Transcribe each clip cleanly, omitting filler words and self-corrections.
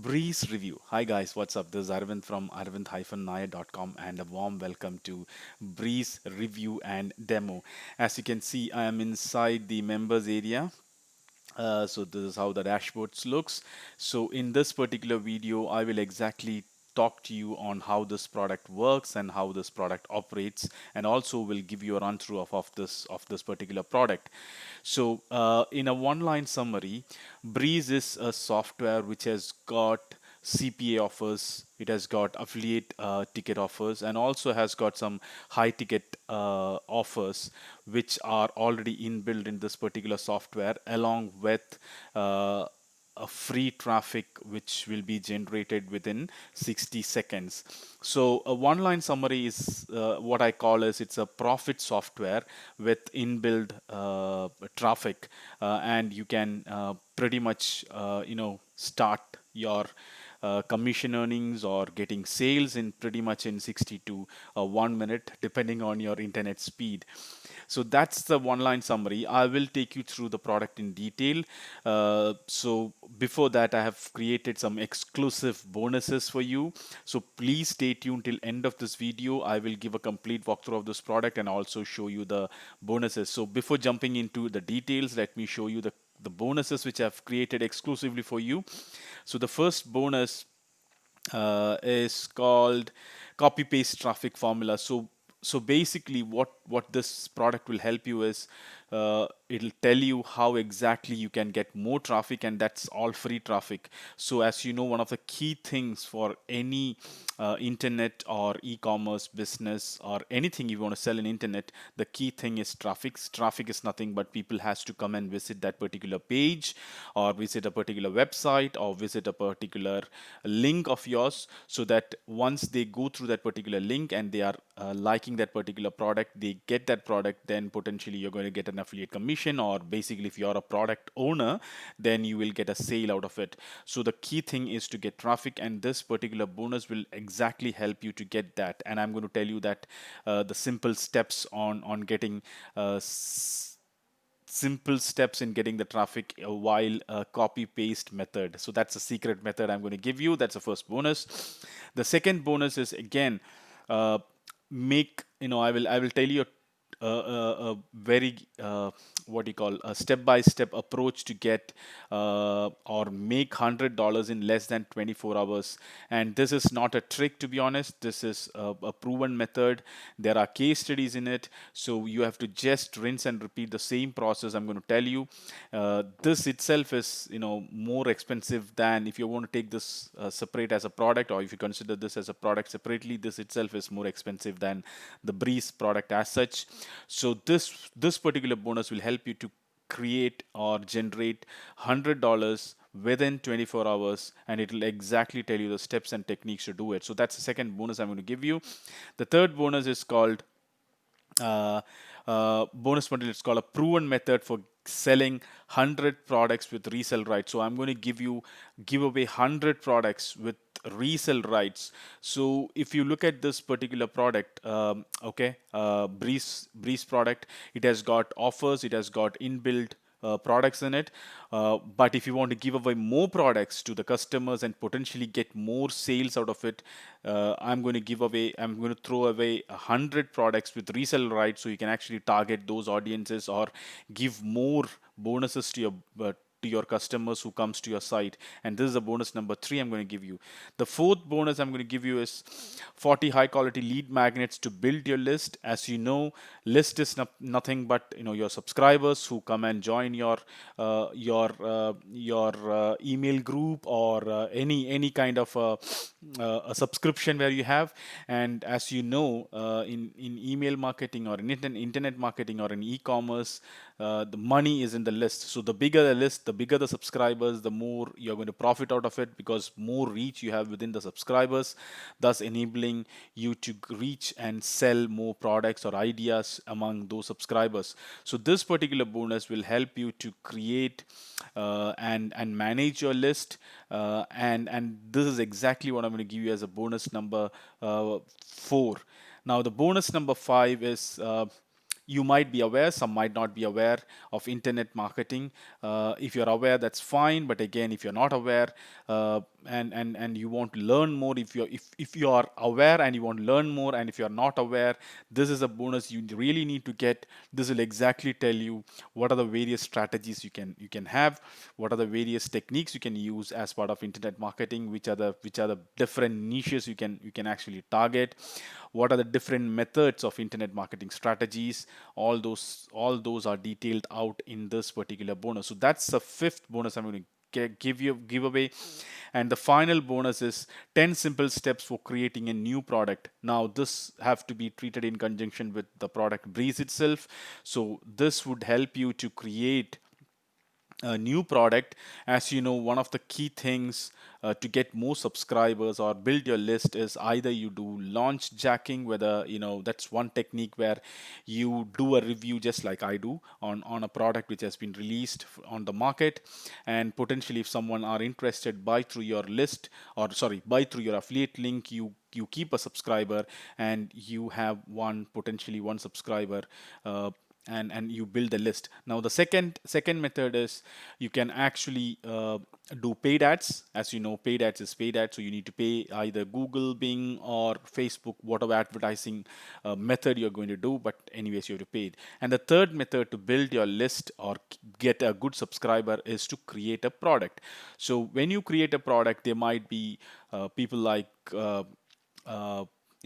Breeze Review. Hi guys, what's up? This is Arvind from arvind-nair.com and a warm welcome to Breeze Review and Demo. As you can see, I am inside the members area. So this is how the dashboards looks. So in this particular video, I will exactly talk to you on how this product works and how this product operates, and also will give you a run through of this particular product. So in a one line summary, Breeze is a software which has got CPA offers, it has got affiliate ticket offers, and also has got some high ticket offers which are already inbuilt in this particular software, along with a free traffic which will be generated within 60 seconds. So a one line summary is what I call as it's a profit software with inbuilt traffic, and you can pretty much start your commission earnings or getting sales in pretty much in 60 to 1 minute depending on your internet speed. So that's the one line summary. I will take you through the product in detail. So before that, I have created some exclusive bonuses for you. So please stay tuned till end of this video. I will give a complete walkthrough of this product and also show you the bonuses. So before jumping into the details, let me show you the bonuses which I've created exclusively for you. So the first bonus is called copy paste traffic formula. So basically what this product will help you is it'll tell you how exactly you can get more traffic, and that's all free traffic. So as you know, one of the key things for any internet or e-commerce business or anything you want to sell in internet, the key thing is traffic. Traffic is nothing but people has to come and visit that particular page or visit a particular website or visit a particular link of yours, so that once they go through that particular link and they are liking that particular product, they get that product, then potentially you're going to get an affiliate commission, or basically if you're a product owner, then you will get a sale out of it. So the key thing is to get traffic, and this particular bonus will exactly help you to get that. And I'm going to tell you that the simple steps on getting simple steps in getting the traffic while copy paste method. So that's a secret method I'm going to give you. That's the first bonus. The second bonus is again, uh, make I will tell you a very what do you call a step-by-step approach to get or make $100 in less than 24 hours. And this is not a trick, to be honest. This is a proven method. There are case studies in it, so you have to just rinse and repeat the same process I'm going to tell you. This itself is more expensive than if you want to take this separate as a product, or if you consider this as a product separately. This itself is more expensive than the Breeze product as such. So this particular bonus will help you to create or generate $100 within 24 hours, and it will exactly tell you the steps and techniques to do it. So that's the second bonus I'm going to give you. The third bonus is called uh, bonus model. It's called a proven method for selling 100 products with resell rights. So I'm going to give away 100 products with resell rights. So if you look at this particular product, okay, Breeze product, it has got offers, it has got inbuilt products in it. But if you want to give away more products to the customers and potentially get more sales out of it, I'm going to throw away 100 products with resell rights, so you can actually target those audiences or give more bonuses to your customers who comes to your site. And this is a bonus number 3 I'm going to give you. The fourth bonus I'm going to give you is 40 high quality lead magnets to build your list. As you know, list is nothing but your subscribers who come and join your email group, or any kind of a subscription where you have. And as you know, in email marketing or in internet marketing or in e-commerce, the money is in the list. So the bigger the list, the bigger the subscribers, the more you're going to profit out of it, because more reach you have within the subscribers, thus enabling you to reach and sell more products or ideas among those subscribers. So this particular bonus will help you to create and manage your list, and this is exactly what I'm going to give you as a bonus number 4. Now the bonus number 5 is, you might be aware, some might not be aware of internet marketing. If you're aware, that's fine. But again, if you're not aware, and you want to learn more, if you are aware and you want to learn more, and if you are not aware, this is a bonus you really need to get. This will exactly tell you what are the various strategies you can have, what are the various techniques you can use as part of internet marketing, which are the different niches you can actually target, what are the different methods of internet marketing strategies. All those are detailed out in this particular bonus. So that's the fifth bonus I'm going to give away. And the final bonus is 10 simple steps for creating a new product. Now this have to be treated in conjunction with the product Breeze itself. So this would help you to create a new product. As you know, one of the key things to get more subscribers or build your list is either you do launch jacking, whether that's one technique where you do a review just like I do on a product which has been released on the market, and potentially if someone are interested, buy through your list, or sorry, buy through your affiliate link, you keep a subscriber, and you have potentially one subscriber, and you build the list. Now the second method is you can actually do paid ads. As you know, paid ads is paid ads, so you need to pay either Google, Bing, or Facebook, whatever advertising method you're going to do, but anyways you have to pay it. And the third method to build your list or get a good subscriber is to create a product. So when you create a product, there might be people like uh,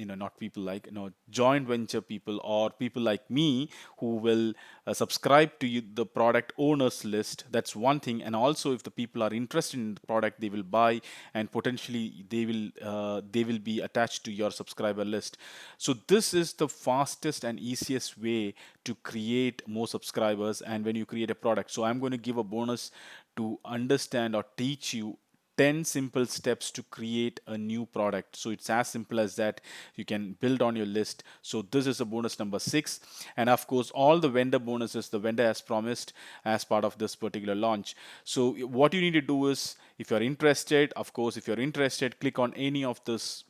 not people like joint venture people or people like me who will subscribe to the product owners list. That's one thing. And also, if the people are interested in the product, they will buy, and potentially they will be attached to your subscriber list. So this is the fastest and easiest way to create more subscribers. And when you create a product, so I'm going to give a bonus to understand or teach you 10 simple steps to create a new product. So it's as simple as that. You can build on your list. So this is a bonus number 6. And of course, all the vendor bonuses the vendor has promised as part of this particular launch. So what you need to do is, if you're interested, of course, if you're interested, click on any of this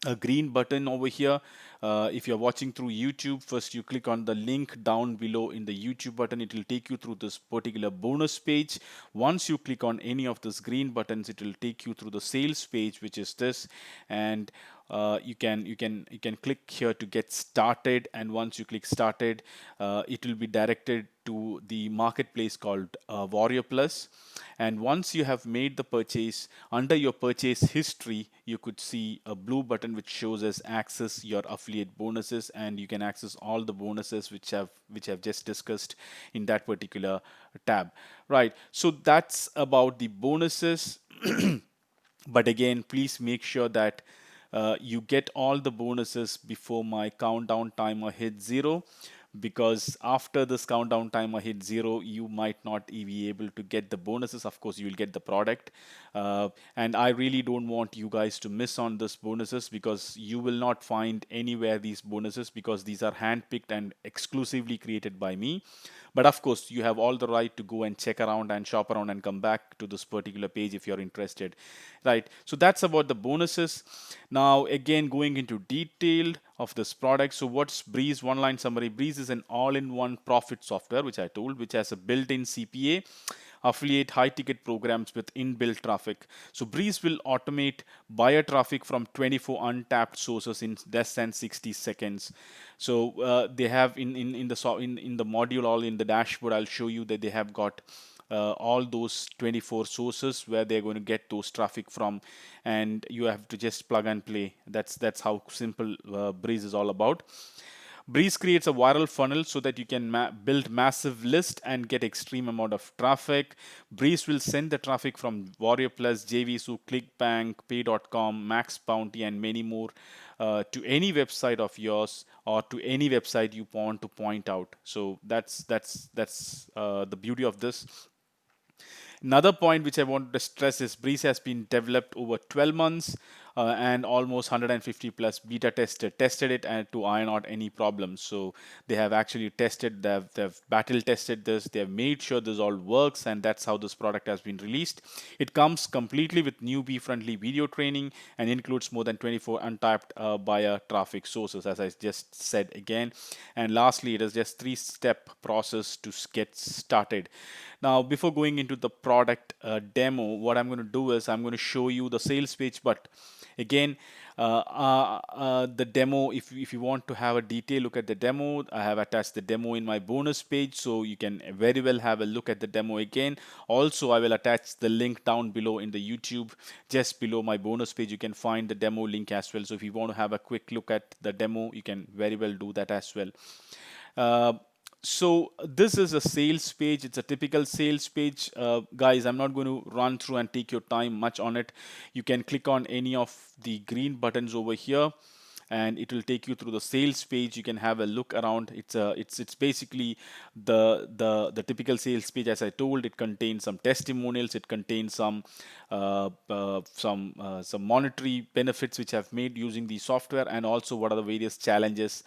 a green button over here. If you're watching through YouTube, first you click on the link down below in the YouTube button. It will take you through this particular bonus page. Once you click on any of these green buttons, it will take you through the sales page, which is this. And you can click here to get started. And once you click started, it will be directed to the marketplace called Warrior Plus. And once you have made the purchase, under your purchase history, you could see a blue button which shows as access your affiliate bonuses, and you can access all the bonuses which have just discussed in that particular tab. Right. So that's about the bonuses. But again, please make sure that you get all the bonuses before my countdown timer hits 0, because after this countdown timer hits 0, you might not be able to get the bonuses. Of course, you will get the product. And I really don't want you guys to miss on this bonuses, because you will not find anywhere these bonuses, because these are handpicked and exclusively created by me. But of course, you have all the right to go and check around and shop around and come back to this particular page if you're interested. Right. So that's about the bonuses. Now, again, going into detail of this product. So what's Breeze? One line summary. Breeze is an all-in-one profit software, which I told, which has a built-in CPA, affiliate high ticket programs with inbuilt traffic. So Breeze will automate buyer traffic from 24 untapped sources in less than 60 seconds. So they have in the module, all in the dashboard, I'll show you that they have got all those 24 sources where they're going to get those traffic from, and you have to just plug and play. That's how simple Breeze is all about. Breeze creates a viral funnel so that you can build massive list and get extreme amount of traffic. Breeze will send the traffic from Warrior Plus, JVSU, ClickBank, Pay.com, Max Bounty, and many more to any website of yours, or to any website you want to point out. So that's the beauty of this. Another point which I want to stress is Breeze has been developed over 12 months. and almost 150 plus beta tested it and to iron out any problems. So they have actually tested, they've battle tested this, they have made sure this all works, and that's how this product has been released. It comes completely with newbie friendly video training and includes more than 24 untapped buyer traffic sources, as I just said again. And lastly, it is just three-step process to get started. Now, before going into the product demo, what I'm going to do is I'm going to show you the sales page. But again, the demo, if you want to have a detailed look at the demo, I have attached the demo in my bonus page, so you can very well have a look at the demo again. Also, I will attach the link down below in the YouTube. Just below my bonus page, you can find the demo link as well. So if you want to have a quick look at the demo, you can very well do that as well. Uh, so this is a sales page. It's a typical sales page. Guys, I'm not going to run through and take your time much on it. You can click on any of the green buttons over here, and it will take you through the sales page. You can have a look around. It's basically the typical sales page. As I told, it contains some testimonials, it contains some monetary benefits which have made using the software, and also what are the various challenges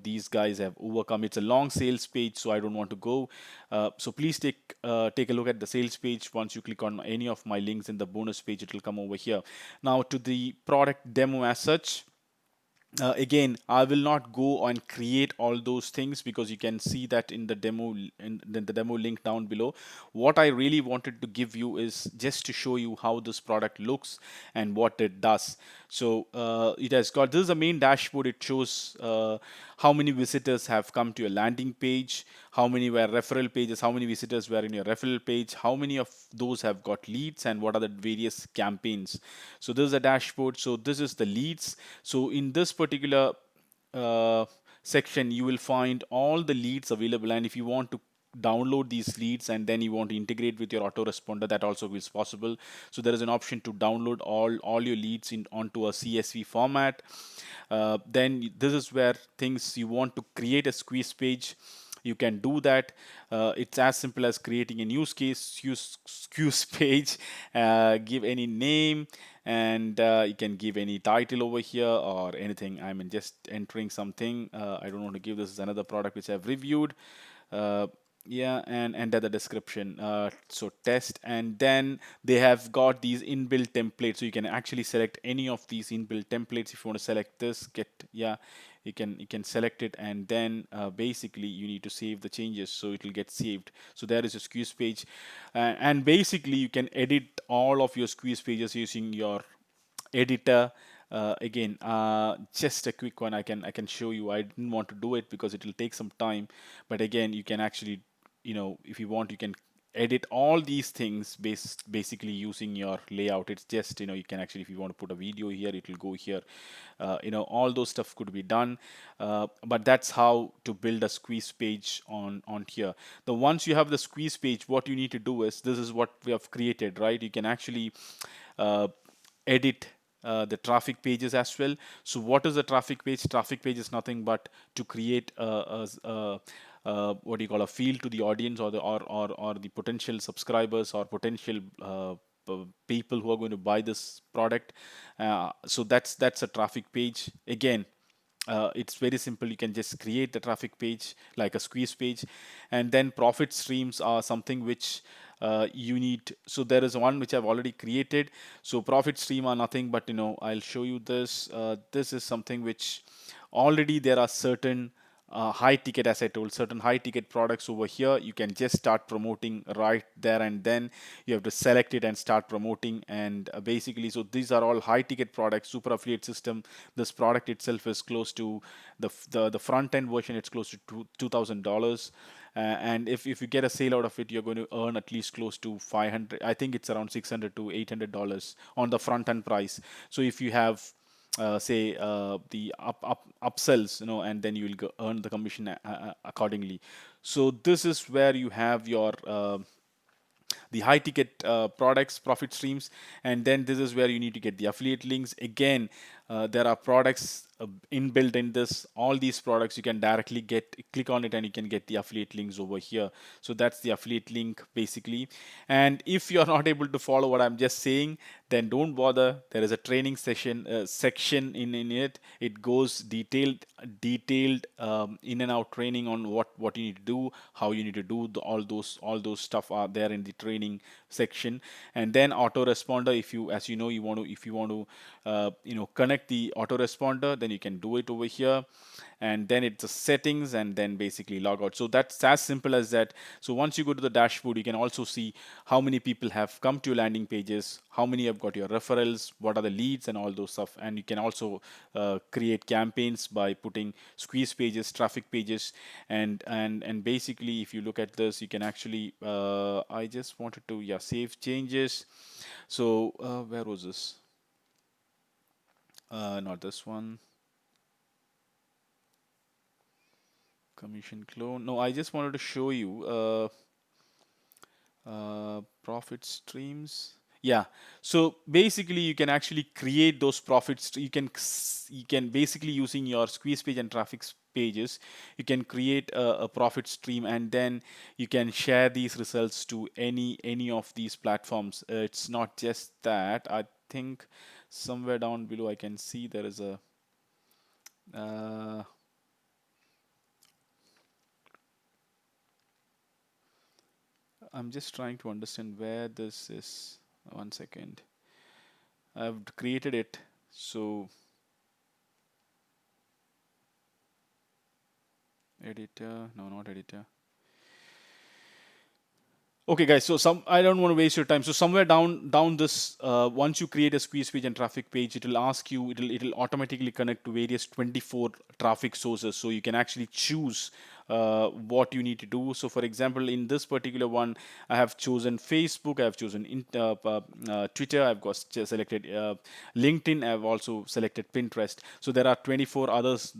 these guys have overcome. It's a long sales page, so I don't want to go. So please take a look at the sales page. Once you click on any of my links in the bonus page, it will come over here. Now to the product demo as such. Again, I will not go and create all those things, because you can see that in the demo, in the demo link down below. What I really wanted to give you is just to show you how this product looks and what it does. So it has got, this is the main dashboard. It shows how many visitors have come to your landing page, how many were referral pages, how many visitors were in your referral page, how many of those have got leads, and what are the various campaigns. So this is a dashboard. So this is the leads. So in this particular uh, section, you will find all the leads available, and if you want to download these leads and then you want to integrate with your autoresponder, that also is possible. So there is an option to download all your leads in onto a CSV format. Then this is where things, you want to create a squeeze page, you can do that. It's as simple as creating a new squeeze page, give any name, and you can give any title over here or anything. I mean, just entering something. I don't want to give, this is another product which I've reviewed. uh, yeah, and enter the description. So test, and then they have got these inbuilt templates, so you can actually select any of these inbuilt templates. If you want to select this, yeah, you can select it, and then basically you need to save the changes, so it will get saved. So there is a squeeze page, and basically you can edit all of your squeeze pages using your editor. Again, just a quick one, I can show you. I didn't want to do it because it will take some time, but again, you can actually, if you want, you can edit all these things basically using your layout. It's just, you can actually, if you want to put a video here, it will go here. All those stuff could be done. But that's how to build a squeeze page on here. The once you have the squeeze page, what you need to do is, this is what we have created, right? You can actually uh, edit the traffic pages as well. So what is a traffic page? Traffic page is nothing but to create what do you call, a field to the audience, or the potential subscribers, or potential people who are going to buy this product. So that's a traffic page. Again, it's very simple. You can just create the traffic page like a squeeze page, and then profit streams are something which you need. So there is one which I've already created. So profit stream are nothing but, I'll show you this. This is something which already there are certain high ticket, as I told, certain high ticket products over here. You can just start promoting right there, and then you have to select it and start promoting. And basically, so these are all high ticket products. Super affiliate system, this product itself is close to the front end version, it's close to $2,000. And if you get a sale out of it, you're going to earn at least close to 500. I think it's around $600 to $800 on the front end price. So if you have say the upsells, and then you will earn the commission accordingly. So this is where you have your the high ticket products profit streams, and then this is where you need to get the affiliate links. Again, There are products inbuilt in this. All these products you can directly get, click on it and you can get the affiliate links over here. So that's the affiliate link basically. And if you're not able to follow what I'm just saying, then don't bother. There is a training session section in it. It goes detailed in and out training on what you need to do, how you need to do all those stuff are there in the training section. And then autoresponder, if you, as you know, you want to, if you want to connect the autoresponder, then you can do it over here. And then it's the settings and then basically log out. So that's as simple as that. So once you go to the dashboard, you can also see how many people have come to your landing pages, how many have got your referrals, what are the leads and all those stuff. And you can also create campaigns by putting squeeze pages, traffic pages. And basically, if you look at this, you can actually I just wanted to, yeah, save changes. So where was this? Not this one. Commission clone. No, I just wanted to show you profit streams. Yeah. So basically, you can actually create those profits. You can basically, using your squeeze page and traffic pages, you can create a profit stream, and then you can share these results to any of these platforms. It's not just that. I think somewhere down below I can see there is a uh, I'm just trying to understand where this is. One second. I've created it. So editor, no, not editor. Okay, guys. So I don't want to waste your time. So somewhere down this, once you create a squeeze page and traffic page, it will ask you. It'll automatically connect to various 24 traffic sources. So you can actually choose what you need to do. So for example, in this particular one, I have chosen Facebook. I have chosen Twitter. I've got selected LinkedIn. I've also selected Pinterest. So there are 24 others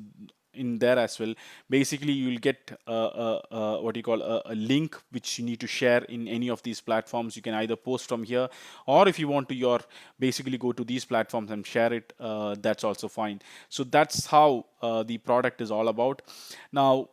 in there as well. Basically, you'll get what you call a link which you need to share in any of these platforms. You can either post from here, or if you want to, your basically go to these platforms and share it. That's also fine. So that's how the product is all about. Now,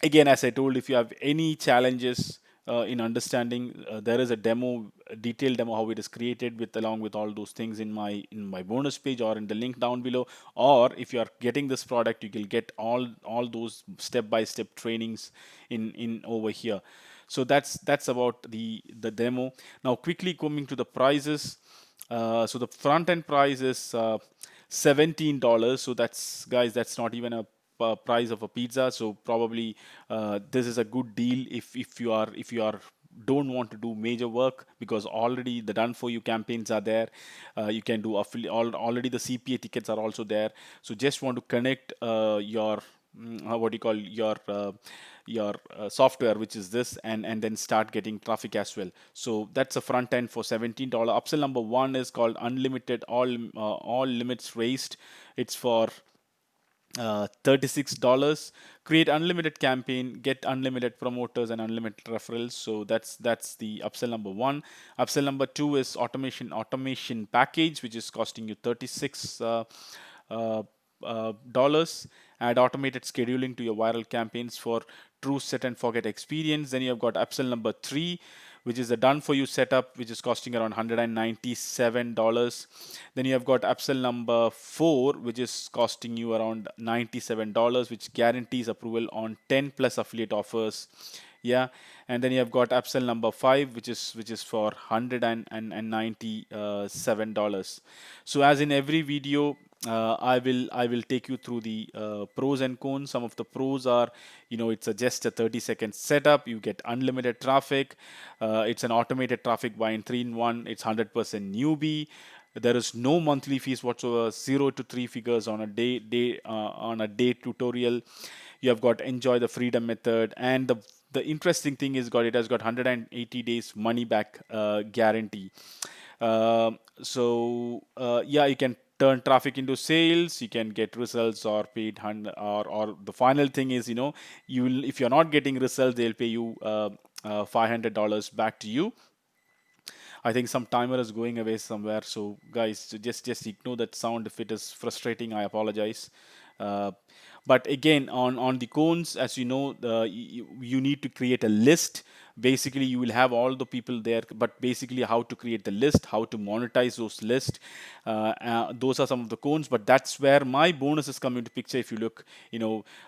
again, as I told, if you have any challenges in understanding, there is a demo, a detailed demo how it is created, with along with all those things in my bonus page or in the link down below. Or if you are getting this product, you will get all those step by step trainings in over here. So that's about the demo. Now, quickly coming to the prices. So the front end price is $17. So that's, guys, that's not even a price of a pizza. So probably this is a good deal if you are don't want to do major work, because already the done for you campaigns are there. You can do already the CPA tickets are also there. So just want to connect your what do you call your software, which is this, and then start getting traffic as well. So that's a front end for $17. Upsell number one is called unlimited, all limits raised. It's for $36. Create unlimited campaign, get unlimited promoters and unlimited referrals. So that's the upsell number one. Upsell number two is automation package, which is costing you 36 uh, dollars. Add automated scheduling to your viral campaigns for true set and forget experience. Then you have got upsell number three, which is a done for you setup, which is costing around $197. Then you have got upsell number four, which is costing you around $97, which guarantees approval on 10 plus affiliate offers. Yeah. And then you have got upsell number five, which is for $197. So as in every video, I will take you through the pros and cons. Some of the pros are, it's just a 30-second setup. You get unlimited traffic. It's an automated traffic buying 3-in-1. It's 100% newbie. There is no monthly fees whatsoever. 0 to 3 figures on a day tutorial. You have got enjoy the freedom method, and the interesting thing is, it has got 180 days money back guarantee. Yeah, you can turn traffic into sales. You can get results or paid or the final thing is, you will, if you're not getting results, they'll pay you $500 back to you. I think some timer is going away somewhere. So guys, so just ignore that sound. If it is frustrating, I apologize. Uh, but again, on the cones, as you know, you need to create a list. Basically, you will have all the people there, but basically, how to create the list, how to monetize those lists, those are some of the cones. But that's where my bonuses come into picture. If you look,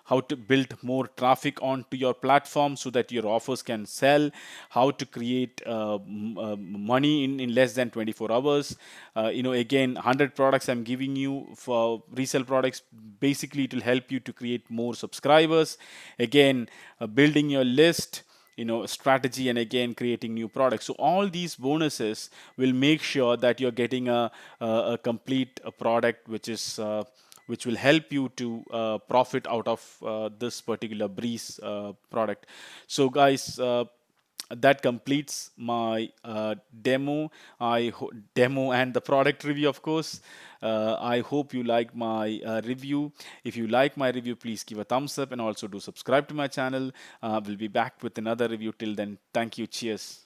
how to build more traffic onto your platform so that your offers can sell, how to create money in less than 24 hours. Again, 100 products I'm giving you for resale products. Basically, it will help you to create more subscribers. Again, building your list, strategy, and again creating new products. So all these bonuses will make sure that you're getting a complete product which will help you to profit out of this particular breeze product. So guys, that completes my demo and the product review, of course. I hope you like my review. If you like my review, please give a thumbs up and also do subscribe to my channel. We'll be back with another review. Till then, thank you. Cheers.